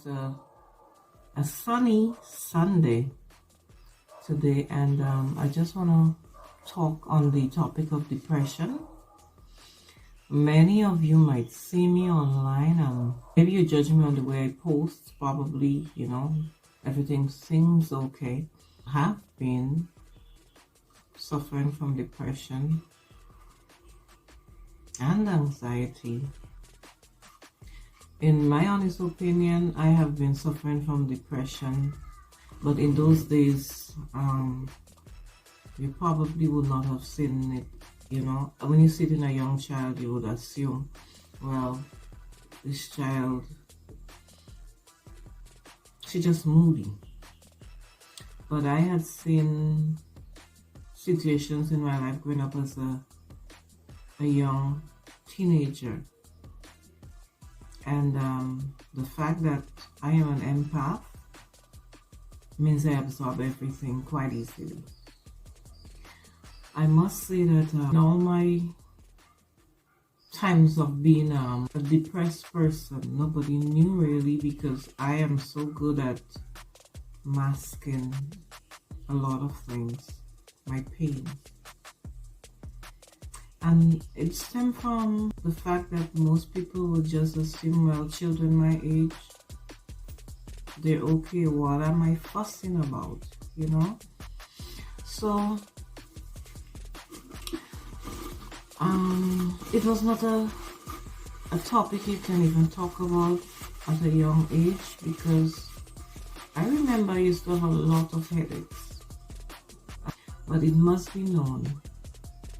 It's a sunny Sunday today, and I just want to talk on the topic of depression. Many of you might see me online, and maybe you judge me on the way I post. Probably, everything seems okay. I have been suffering from depression and anxiety. In my honest opinion, I have been suffering from depression, but in those days, you probably would not have seen it. When you see it in a young child, you would assume, well, this child, she's just moody. But I had seen situations in my life growing up as a young teenager. And the fact that I am an empath means I absorb everything quite easily. I must say that in all my times of being a depressed person, nobody knew really, because I am so good at masking a lot of things, my pain. And it stemmed from the fact that most people would just assume, well, children my age, they're okay. What am I fussing about? So, it was not a topic you can even talk about at a young age, because I remember I used to have a lot of headaches. But it must be known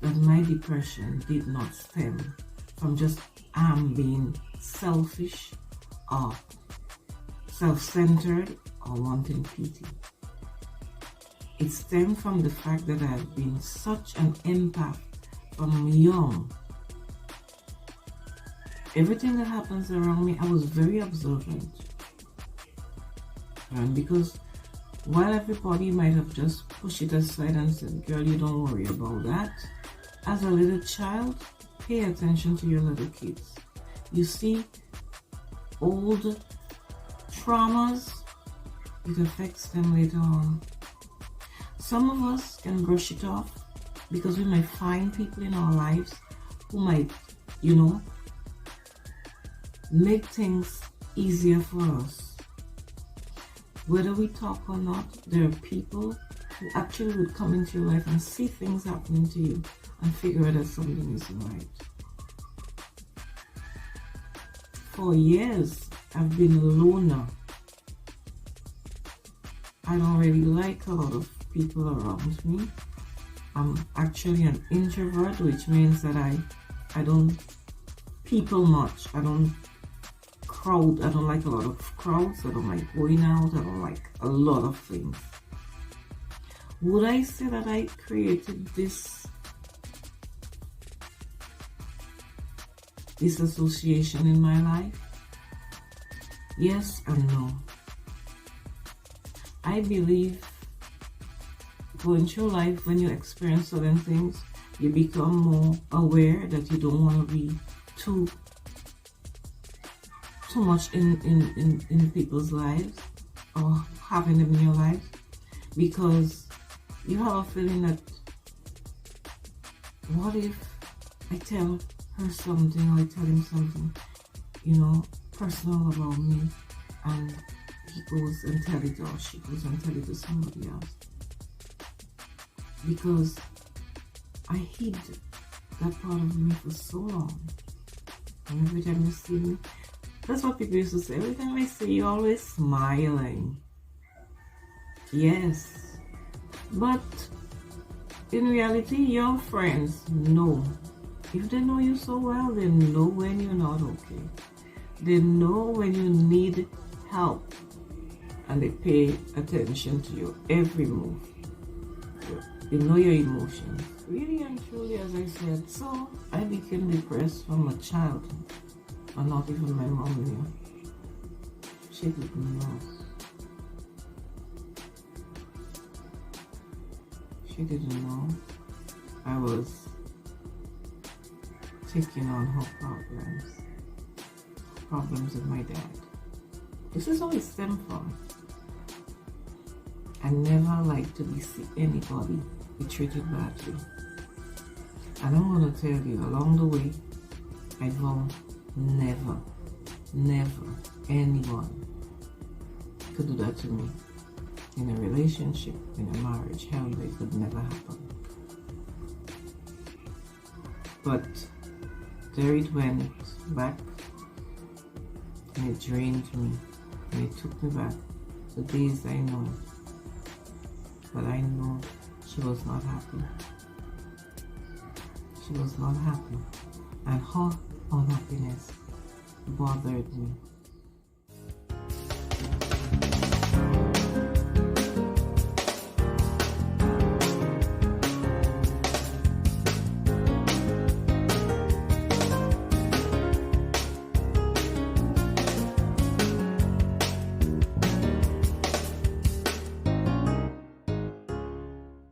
that my depression did not stem from just being selfish or self-centered or wanting pity. It stemmed from the fact that I have been such an empath from young. Everything that happens around me, I was very observant. And because while everybody might have just pushed it aside and said, girl, you don't worry about that, as a little child, pay attention to your little kids. You see, old traumas, it affects them later on. Some of us can brush it off because we might find people in our lives who might, make things easier for us. Whether we talk or not, there are people who actually would come into your life and see things happening to you and figure out that something isn't right. For years, I've been a loner. I don't really like a lot of people around me. I'm actually an introvert, which means that I don't people much. I don't crowd. I don't like a lot of crowds. I don't like going out. I don't like a lot of things. Would I say that I created this association in my life? Yes and no. I believe going through life, when you experience certain things, you become more aware that you don't want to be too much in people's lives or having them in your life, because you have a feeling that, what if I tell her something or I tell him something, personal about me, and he goes and tell it, or she goes and tell it to somebody else. Because I hid that part of me for so long. And every time you see me, that's what people used to say, every time I see you, always smiling. Yes. But in reality, your friends know. If they know you so well, they know when you're not okay. They know when you need help. And they pay attention to your every move. They know your emotions. Really and truly, as I said, so I became depressed from a child. And not even my mom knew. She didn't know. She didn't know I was taking on her problems with my dad. This is how it stemmed from. I never like to see anybody be treated badly. And I'm going to tell you, along the way, I vow never, never anyone could do that to me. In a relationship, in a marriage, hell, it could never happen. But there it went back, and it drained me, and it took me back to days I know. But I know she was not happy. She was not happy. And her unhappiness bothered me.